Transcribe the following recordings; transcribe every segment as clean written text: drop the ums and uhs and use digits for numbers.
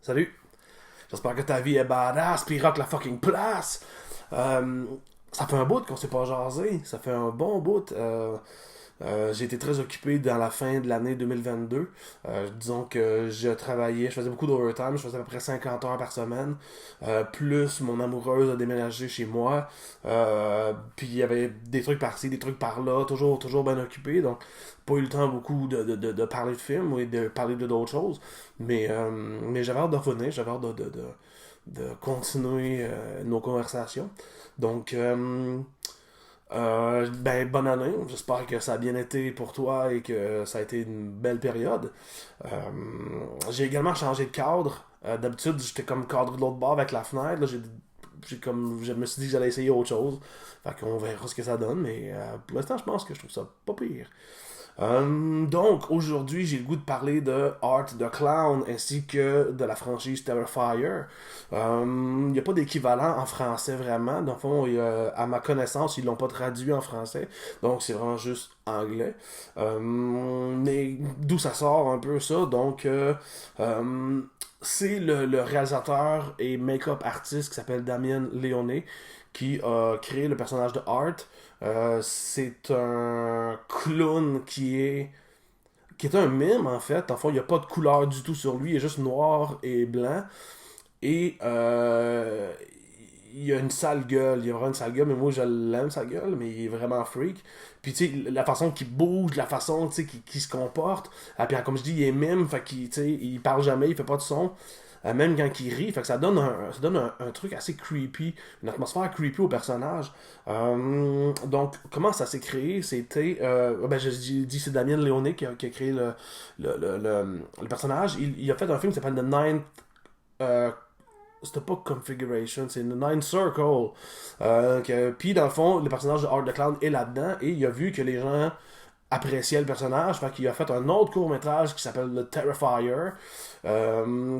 Salut, j'espère que ta vie est badass pis rock la fucking place. Euh, Ça fait un bout qu'on s'est pas jasé, ça fait un bon bout. J'ai été très occupé dans la fin de l'année 2022. Disons que je travaillais, je faisais beaucoup d'overtime, je faisais à peu près 50 heures par semaine. Plus mon amoureuse a déménagé chez moi. Puis il y avait des trucs par-ci, des trucs par-là, toujours bien occupé. Donc, pas eu le temps beaucoup de parler de films ou de parler de d'autres choses. Mais j'avais hâte de revenir, j'avais hâte de continuer nos conversations. Donc, ben, bonne année. J'espère que ça a bien été pour toi et que ça a été une belle période. Euh, j'ai également changé de cadre. D'habitude, j'étais comme cadre de l'autre bord avec la fenêtre. Là, je me suis dit que j'allais essayer autre chose. Fait qu'on verra ce que ça donne. Mais pour l'instant, je pense que je trouve ça pas pire. Donc, aujourd'hui, j'ai le goût de parler de Art the Clown ainsi que de la franchise Terrifier. Il n'y a pas d'équivalent en français vraiment. Dans le fond, à ma connaissance, ils l'ont pas traduit en français. Donc, c'est vraiment juste anglais. Mais d'où ça sort un peu ça? Donc, c'est le réalisateur et make-up artiste qui s'appelle Damien Leone qui a créé le personnage de Art. C'est un clown qui est un mime en fait. En fait, il n'y a pas de couleur du tout sur lui, il est juste noir et blanc. Et il a une sale gueule, il a vraiment une sale gueule, mais moi je l'aime sa gueule, mais il est vraiment freak. Puis tu sais, la façon qu'il bouge, la façon tu sais, qu'il se comporte, puis comme je dis, il est mime, fait qu'il tu sais, il parle jamais, il fait pas de son. Même quand il rit, fait que ça donne un truc assez creepy, une atmosphère creepy au personnage. Donc, comment ça s'est créé? C'était, ben, je dis c'est Damien Leone qui a créé le personnage. Il a fait un film qui s'appelle The Ninth euh, c'était pas Configuration, c'est The Nine Circle. Puis dans le fond, le personnage de Art the Clown est là-dedans et il a vu que les gens appréciaient le personnage, fait qu'il a fait un autre court-métrage qui s'appelle The Terrifier,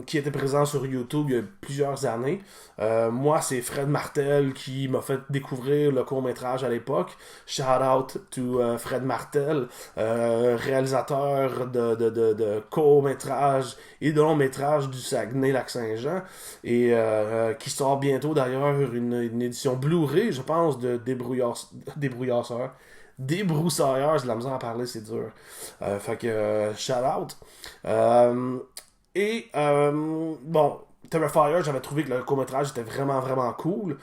qui était présent sur YouTube il y a plusieurs années. Moi, c'est Fred Martel qui m'a fait découvrir le court-métrage à l'époque. Shout out to Fred Martel, réalisateur de court-métrage et de long-métrage du Saguenay-Lac-Saint-Jean, et qui sort bientôt d'ailleurs une édition Blu-ray, je pense, de Débrouillard Débroussailleur, j'ai de la misère à parler, c'est dur. Fait que, shout out. Bon, Terrifier, j'avais trouvé que le court-métrage était vraiment, vraiment cool.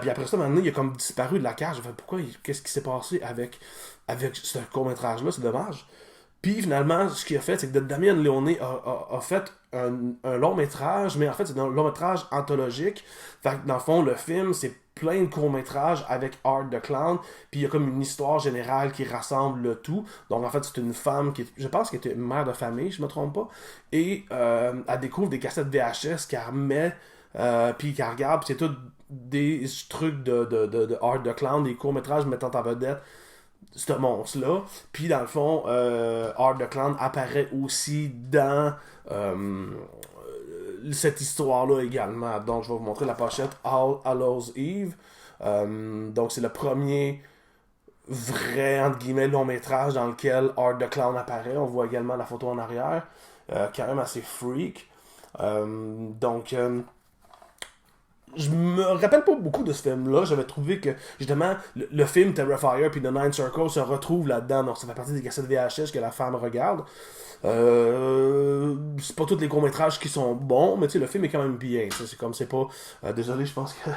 Puis après ça, maintenant, il a comme disparu de la cage. J'ai fait, qu'est-ce qui s'est passé avec ce court-métrage-là? C'est dommage. Puis finalement, ce qu'il a fait, c'est que Damien Leone a fait un long métrage, mais en fait, c'est un long métrage anthologique. Fait que dans le fond, le film, c'est plein de courts métrages avec Art the Clown. Puis il y a comme une histoire générale qui rassemble le tout. Donc en fait, c'est une femme je pense qu'elle était une mère de famille, je me trompe pas. Et elle découvre des cassettes VHS qu'elle remet, puis qu'elle regarde. Puis c'est tout des trucs de Art the Clown, des courts métrages mettant en vedette ce monstre-là. Puis dans le fond, Art the Clown apparaît aussi dans cette histoire-là également. Donc je vais vous montrer la pochette All Hallows Eve. Donc c'est le premier vrai, entre guillemets, long métrage dans lequel Art the Clown apparaît. On voit également la photo en arrière. Quand même assez freak. Donc, je me rappelle pas beaucoup de ce film-là. J'avais trouvé que, justement, le film Terrifier puis The Nine Circle se retrouve là-dedans. Donc, ça fait partie des cassettes VHS que la femme regarde. C'est pas tous les courts-métrages qui sont bons, mais tu sais, le film est quand même bien. C'est comme, c'est pas... désolé, je pense que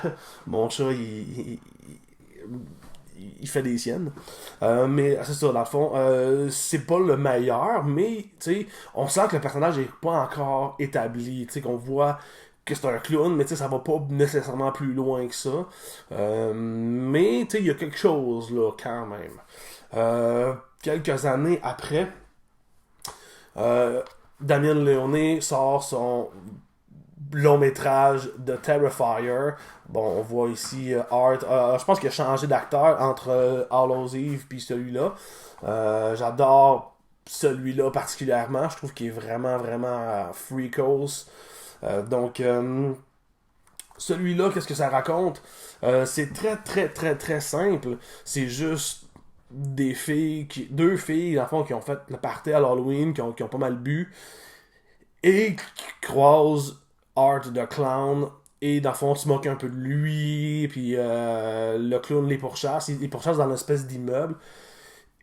mon chat, il fait des siennes. Mais c'est ça, dans le fond, c'est pas le meilleur, mais tu sais, on sent que le personnage est pas encore établi. Tu sais, qu'on voit que c'est un clown, mais tu sais, ça va pas nécessairement plus loin que ça. Mais tu sais, il y a quelque chose là, quand même. Quelques années après, euh, Damien Leone sort son long métrage de Terrifier. Bon, on voit ici Art. Je pense qu'il a changé d'acteur entre Hallows Eve puis celui-là. J'adore celui-là particulièrement. Je trouve qu'il est vraiment, vraiment freakos. Donc, celui-là, qu'est-ce que ça raconte? C'est très, très, très, très simple. C'est juste deux filles, dans le fond, qui ont fait le party à l'Halloween, qui ont pas mal bu, et qui croisent Art the Clown, et dans le fond, se moque un peu de lui, puis le clown les pourchasse. Il pourchasse dans une espèce d'immeuble.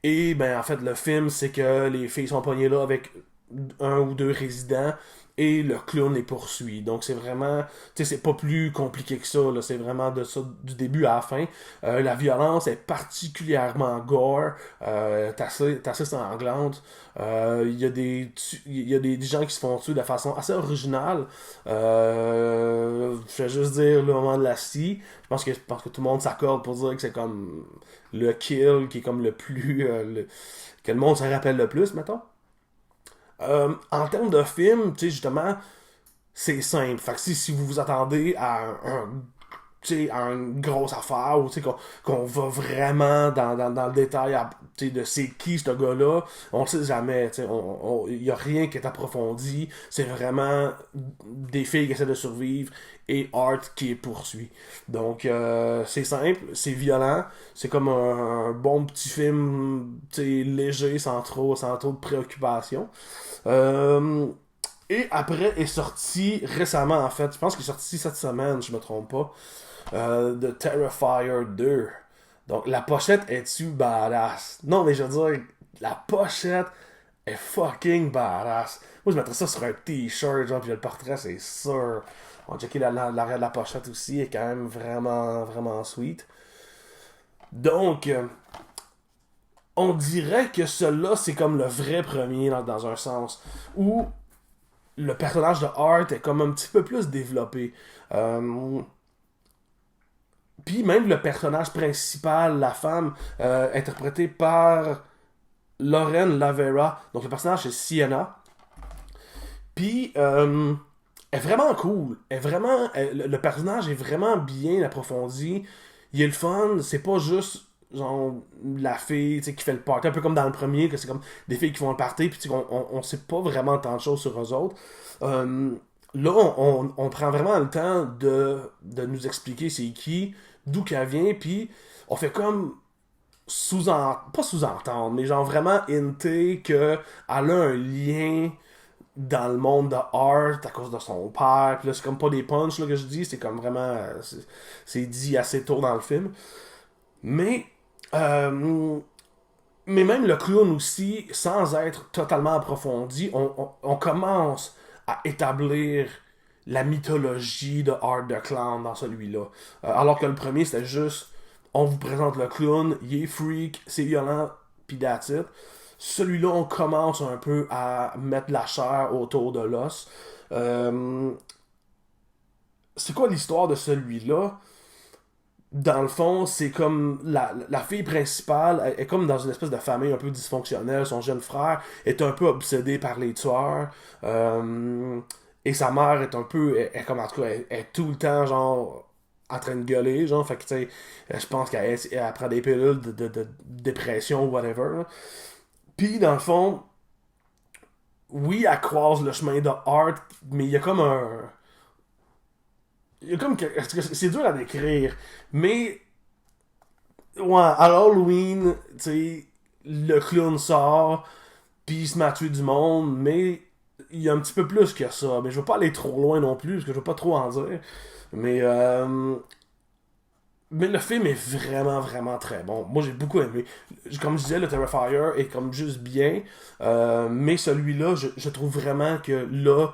Et ben en fait, le film, c'est que les filles sont pognées là avec un ou deux résidents et le clown les poursuit. Donc c'est vraiment, tu sais, c'est pas plus compliqué que ça, là. C'est vraiment de ça du début à la fin. La violence est particulièrement gore, t'as assez sanglante. Il y a des gens qui se font tuer de façon assez originale. Je vais juste dire le moment de la scie. Je pense que tout le monde s'accorde pour dire que c'est comme le kill qui est comme le plus que le monde se rappelle le plus, mettons. En termes de film, tu sais, justement, c'est simple. Fait que si vous vous attendez à une grosse affaire, ou tu sais, qu'on va vraiment dans le détail tu sais, de c'est qui ce gars-là, on le sait jamais. Il n'y a rien qui est approfondi. C'est vraiment des filles qui essaient de survivre et Art qui est poursuit. Donc, c'est simple, c'est violent. C'est comme un bon petit film, tu sais, léger, sans trop de préoccupations. Euh, et après est sorti récemment, en fait, je pense qu'il est sorti cette semaine, je me trompe pas, The Terrifier 2. Donc la pochette est-tu badass? Non, mais je veux dire, la pochette est fucking badass. Moi, je mettrais ça sur un t-shirt, genre, puis le portrait, c'est sûr. On va checker l'arrière de la pochette aussi, est quand même vraiment, vraiment sweet. Donc, on dirait que celui-là, c'est comme le vrai premier dans un sens. Où le personnage de Art est comme un petit peu plus développé. Puis même le personnage principal, la femme, interprétée par Lauren Lavera. Donc le personnage c'est Sienna. Puis elle est vraiment cool. Le personnage est vraiment bien approfondi. Il est le fun. C'est pas juste genre la fille qui fait le party, un peu comme dans le premier, que c'est comme des filles qui font le party, puis on sait pas vraiment tant de choses sur eux autres. Euh, Là, on prend vraiment le temps de nous expliquer c'est qui, d'où qu'elle vient, puis on fait comme pas sous-entendre, mais genre vraiment hinter qu'elle a un lien dans le monde de Art à cause de son père. Puis là, c'est comme pas des punchs là, que je dis, c'est comme vraiment. C'est dit assez tôt dans le film. Mais. Mais même le clown aussi, sans être totalement approfondi, on commence à établir la mythologie de Art the Clown dans celui-là. Alors que le premier, c'était juste, on vous présente le clown, il est freak, c'est violent, pis that's it. Celui-là, on commence un peu à mettre la chair autour de l'os. Euh, c'est quoi l'histoire de celui-là? Dans le fond, c'est comme la fille principale est comme dans une espèce de famille un peu dysfonctionnelle. Son jeune frère est un peu obsédé par les tueurs. Et sa mère est un peu, comme en tout cas, elle est tout le temps genre en train de gueuler, genre, fait que tu sais, je pense qu'elle prend des pilules de dépression ou whatever. Là. Puis dans le fond, oui, elle croise le chemin de Art, mais il y a comme un. Il y a comme c'est dur à décrire, mais ouais, à Halloween, tu sais, le clown sort, puis il se met à tuer du monde, mais il y a un petit peu plus que ça. Mais je veux pas aller trop loin non plus, parce que je veux pas trop en dire. Mais, mais le film est vraiment, vraiment très bon. Moi, j'ai beaucoup aimé. Comme je disais, le Terrifier est comme juste bien, mais celui-là, je trouve vraiment que là,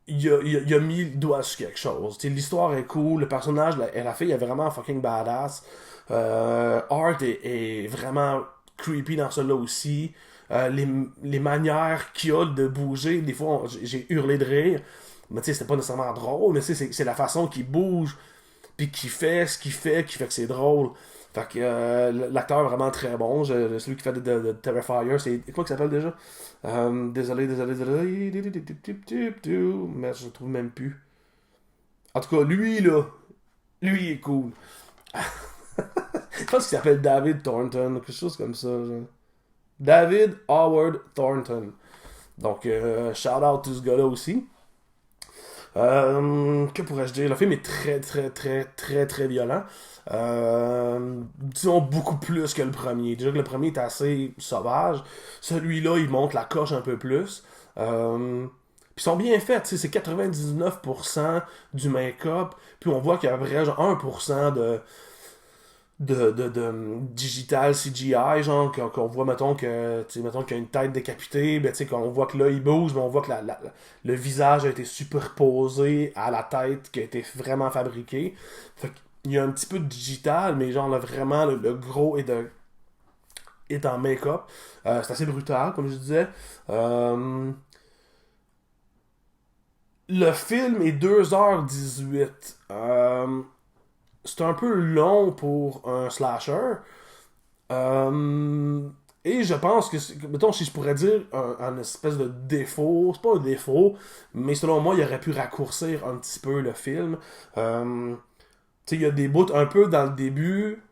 il a mis le doigt sur quelque chose. T'sais, l'histoire est cool, le personnage, la fille est vraiment fucking badass. Art est vraiment creepy dans cela aussi. Les manières qu'il a de bouger, des fois j'ai hurlé de rire. Mais tu sais, c'était pas nécessairement drôle, mais c'est la façon qu'il bouge, puis qu'il fait ce qu'il fait, qui fait que c'est drôle. Fait que l'acteur est vraiment très bon. Celui qui fait de Terrifier, c'est. Comment il s'appelle déjà? Désolé. Mais je le trouve même plus. En tout cas, lui, là. Lui, il est cool. Je pense qu'il s'appelle David Thornton, quelque chose comme ça. Genre. David Howard Thornton. Donc, shout out to ce gars-là aussi. Que pourrais-je dire? Le film est très, très, très, très, très violent. Disons beaucoup plus que le premier. Déjà que le premier est assez sauvage. Celui-là, il monte la coche un peu plus. Puis ils sont bien faits, tu sais, c'est 99% du make-up, puis on voit qu'il y a à peu près genre 1% de digital CGI, genre, qu'on voit, mettons, mettons qu'il y a une tête décapitée, ben, tu sais, qu'on voit que là, il bouge, mais on voit que le visage a été superposé à la tête qui a été vraiment fabriquée. Fait qu'il y a un petit peu de digital, mais genre, là, vraiment, le gros est en make-up. C'est assez brutal, comme je disais. Le film est 2h18. C'est un peu long pour un slasher. Euh, et je pense que, mettons, si je pourrais dire un espèce de défaut, c'est pas un défaut, mais selon moi, il aurait pu raccourcir un petit peu le film. Tu sais, il y a des bouts un peu dans le début,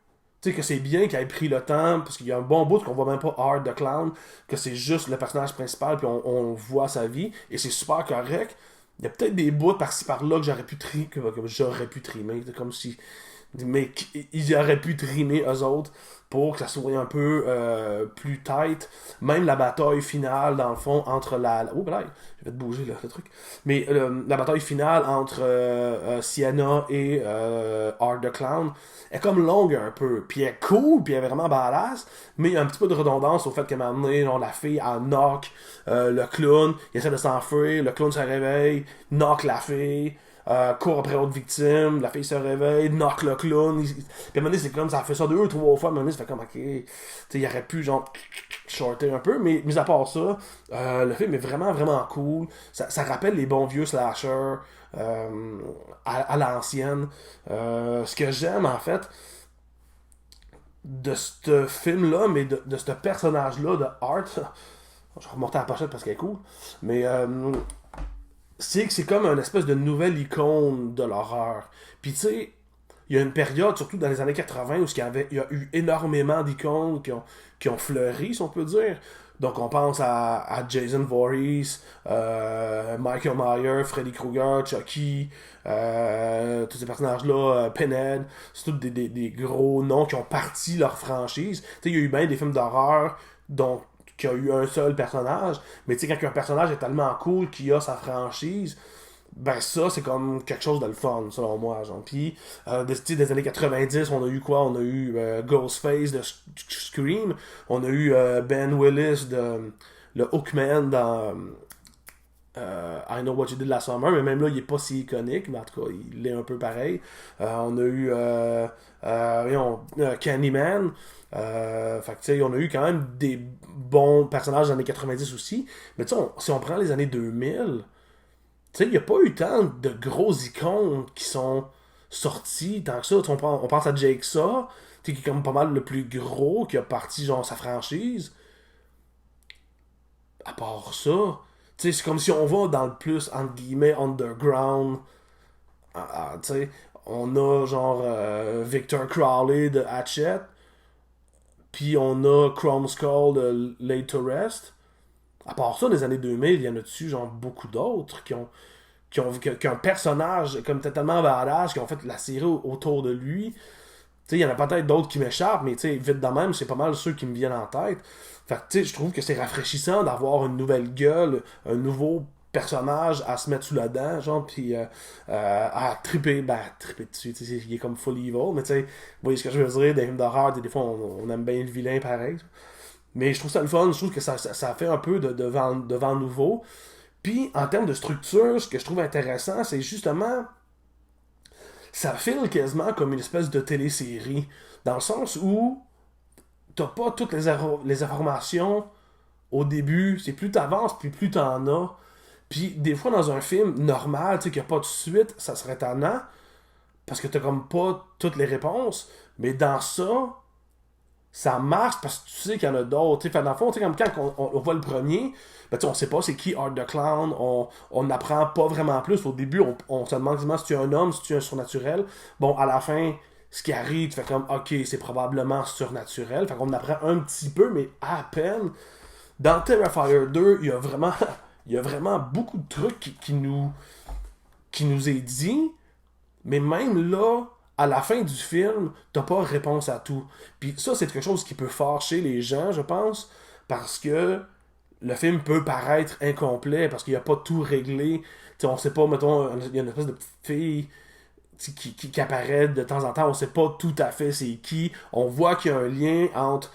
tu sais, que c'est bien qu'il ait pris le temps, parce qu'il y a un bon bout qu'on voit même pas Art the Clown, que c'est juste le personnage principal, puis on voit sa vie, et c'est super correct. Il y a peut-être des bouts par-ci par-là que j'aurais pu trimer, comme si mais ils auraient pu trimer eux autres pour que ça soit un peu plus tight. Même la bataille finale, dans le fond, entre oh, ben là, je vais te bouger là, le truc. Mais la bataille finale entre Sienna et Art the Clown est comme longue un peu. Puis elle est cool, puis elle est vraiment badass. Mais il y a un petit peu de redondance au fait qu'à un moment donné, la fille, elle knock le clown, il essaie de s'enfuir, le clown se réveille, knock la fille. Court après autre victime, la fille se réveille, knock le clown. Puis à un moment donné, c'est comme ça fait ça 2 ou 3 fois. À un moment donné, ça fait comme ok. Tu sais, il aurait pu genre shorter un peu, mais mis à part ça, le film est vraiment vraiment cool. Ça rappelle les bons vieux slashers à l'ancienne. Ce que j'aime en fait de ce film-là, mais de ce personnage-là de Art, je vais remonter à la pochette parce qu'elle est cool, mais c'est que c'est comme une espèce de nouvelle icône de l'horreur. Puis tu sais, il y a une période, surtout dans les années 80, où il y a eu énormément d'icônes qui ont fleuri, si on peut dire. Donc on pense à Jason Voorhees, Michael Myers, Freddy Krueger, Chucky, tous ces personnages-là, Pinhead, c'est tous des gros noms qui ont parti leur franchise. Tu sais, il y a eu bien des films d'horreur dont qu'il y a eu un seul personnage, mais tu sais, quand un personnage est tellement cool qu'il a sa franchise, ben ça, c'est comme quelque chose de le fun, selon moi, genre. Puis, des années 90, on a eu quoi? On a eu Ghostface de Scream, on a eu Ben Willis de le Hookman dans I Know What You Did Last Summer, mais même là, il est pas si iconique, mais en tout cas, il est un peu pareil. On a eu Candyman. Fait que, tu sais, on a eu quand même des bons personnages des années 90 aussi. Mais tu sais, si on prend les années 2000, tu sais, il n'y a pas eu tant de gros icônes qui sont sortis tant que ça. On pense à Jake Saw, qui est comme pas mal le plus gros, qui a parti genre sa franchise. À part ça, tu sais, c'est comme si on va dans le plus, entre guillemets, underground. Tu sais, on a genre Victor Crowley de Hatchet, puis on a Chrome Skull de Laid to Rest. À part ça, dans les années 2000, il y en a dessus genre beaucoup d'autres qui ont un personnage comme totalement badass, qui ont fait la série autour de lui. Tu sais, il y en a peut-être d'autres qui m'échappent, mais tu sais, vite de même, c'est pas mal ceux qui me viennent en tête. Fait que tu sais, je trouve que c'est rafraîchissant d'avoir une nouvelle gueule, un nouveau personnage à se mettre sous la dent, genre, puis à triper dessus, tu sais, il est comme full evil, mais tu sais, vous voyez ce que je veux dire, des films d'horreur, des fois, on aime bien le vilain pareil. Mais je trouve ça le fun, je trouve que ça fait un peu de vent nouveau. Puis, en termes de structure, ce que je trouve intéressant, c'est justement, ça file quasiment comme une espèce de télésérie, dans le sens où t'as pas toutes les informations au début, c'est plus t'avances, puis plus t'en as. Puis des fois dans un film normal, tu sais, qu'il n'y a pas de suite, ça serait tannant, parce que t'as comme pas toutes les réponses. Mais dans ça marche parce que tu sais qu'il y en a d'autres. Dans le fond, comme quand on voit le premier, ben, on sait pas c'est qui Art the Clown, on n'apprend pas vraiment plus. Au début, on se demande si tu es un homme, si tu es un surnaturel. Bon, à la fin, ce qui arrive, tu fais comme, ok, c'est probablement surnaturel. Fait qu'on apprend un petit peu, mais à peine. Dans Terrifier 2, il y a vraiment beaucoup de trucs qui nous est dit, mais même là, à la fin du film, t'as pas réponse à tout. Puis ça, c'est quelque chose qui peut fâcher les gens, je pense, parce que le film peut paraître incomplet parce qu'il a pas tout réglé. T'sais, on sait pas, mettons, il y a une espèce de petite fille qui apparaît de temps en temps, on sait pas tout à fait c'est qui. On voit qu'il y a un lien entre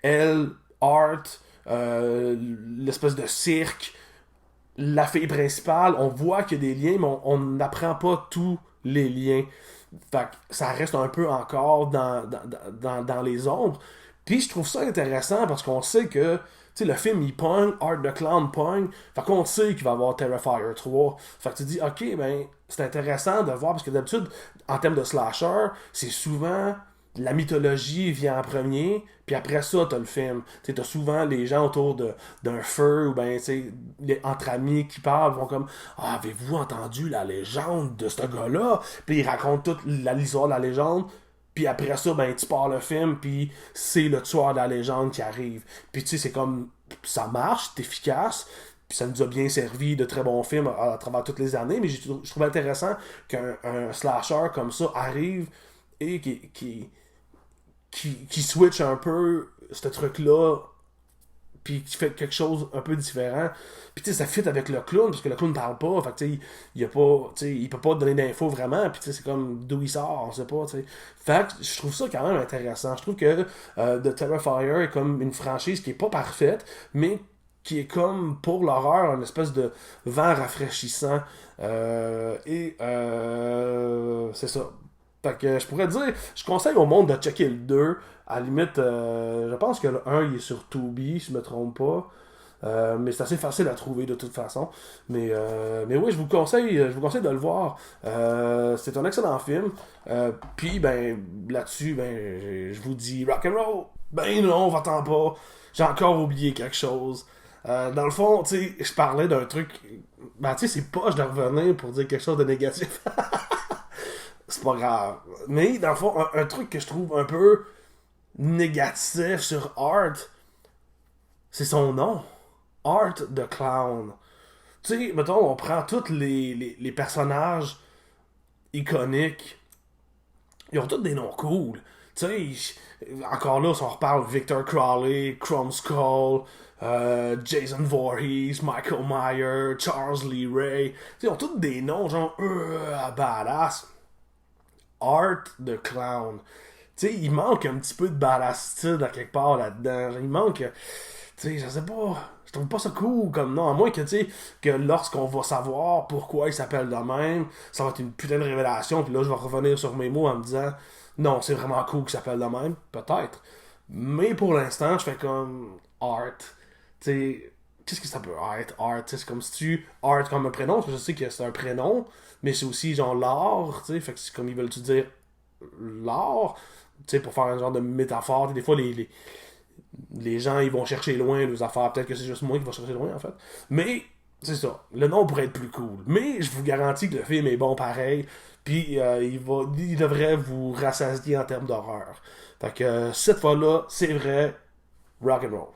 elle, Art, l'espèce de cirque, la fille principale. On voit qu'il y a des liens, mais on n'apprend pas tous les liens. Fait que ça reste un peu encore dans les ombres. Puis je trouve ça intéressant parce qu'on sait que le film il pogne, Art the Clown pogne, fait qu'on sait qu'il va y avoir Terrifier 3. Fait que tu dis, ok, ben c'est intéressant de voir parce que d'habitude, en termes de slasher, c'est souvent la mythologie vient en premier, puis après ça, t'as le film. T'as souvent les gens autour d'un feu, ou ben, entre amis qui parlent, vont comme ah, avez-vous entendu la légende de ce gars-là? Puis ils racontent toute l'histoire de la légende, puis après ça, ben, tu pars le film, puis c'est le tueur de la légende qui arrive. Puis tu sais, c'est comme, ça marche, c'est efficace, puis ça nous a bien servi de très bons films à travers toutes les années, mais je trouve intéressant qu'un slasher comme ça arrive et qui switch un peu ce truc-là, puis qui fait quelque chose un peu différent. Puis tu sais, ça fit avec le clown, parce que le clown ne parle pas, fait que tu sais, il peut pas donner d'infos vraiment, puis tu sais, c'est comme d'où il sort, on sait pas, tu sais. Fait que je trouve ça quand même intéressant. Je trouve que The Terrifier est comme une franchise qui est pas parfaite, mais qui est comme, pour l'horreur, une espèce de vent rafraîchissant. C'est ça. Fait que je pourrais dire, je conseille au monde de checker le 2. À la limite, je pense que le 1 il est sur Tubi, si je me trompe pas. Mais c'est assez facile à trouver de toute façon. Mais oui, je vous conseille de le voir. C'est un excellent film. Puis ben là-dessus, ben je vous dis rock and roll. Ben non, va-t'en pas. J'ai encore oublié quelque chose. Dans le fond, tu sais, je parlais d'un truc. Ben tu sais, c'est poche de revenir pour dire quelque chose de négatif. C'est pas grave. Mais dans le fond, un truc que je trouve un peu négatif sur Art, c'est son nom. Art the Clown. Tu sais, mettons, on prend tous les personnages iconiques. Ils ont tous des noms cool. Tu sais, encore là, si on reparle Victor Crowley, Chrome Skull, Jason Voorhees, Michael Myers, Charles Lee Ray. Tu sais, ils ont tous des noms genre badass. Art the Clown. Tu sais, il manque un petit peu de badassitude à quelque part là-dedans. Il manque, tu sais, je sais pas, je trouve pas ça cool comme nom. À moins que, tu sais, que lorsqu'on va savoir pourquoi il s'appelle de même, ça va être une putain de révélation. Puis là, je vais revenir sur mes mots en me disant, non, c'est vraiment cool qu'il s'appelle de même. Peut-être. Mais pour l'instant, je fais comme Art. Tu sais, qu'est-ce que ça peut être? Art, c'est comme si tu Art comme un prénom, parce que je sais que c'est un prénom, mais c'est aussi genre l'art, tu sais, fait que c'est comme ils veulent-tu dire l'art, tu sais, pour faire un genre de métaphore. Des fois, les gens, ils vont chercher loin les affaires. Peut-être que c'est juste moi qui vais chercher loin, en fait. Mais, c'est ça. Le nom pourrait être plus cool. Mais, je vous garantis que le film est bon pareil. Puis, il devrait vous rassasier en termes d'horreur. Fait que, cette fois-là, c'est vrai, rock and roll.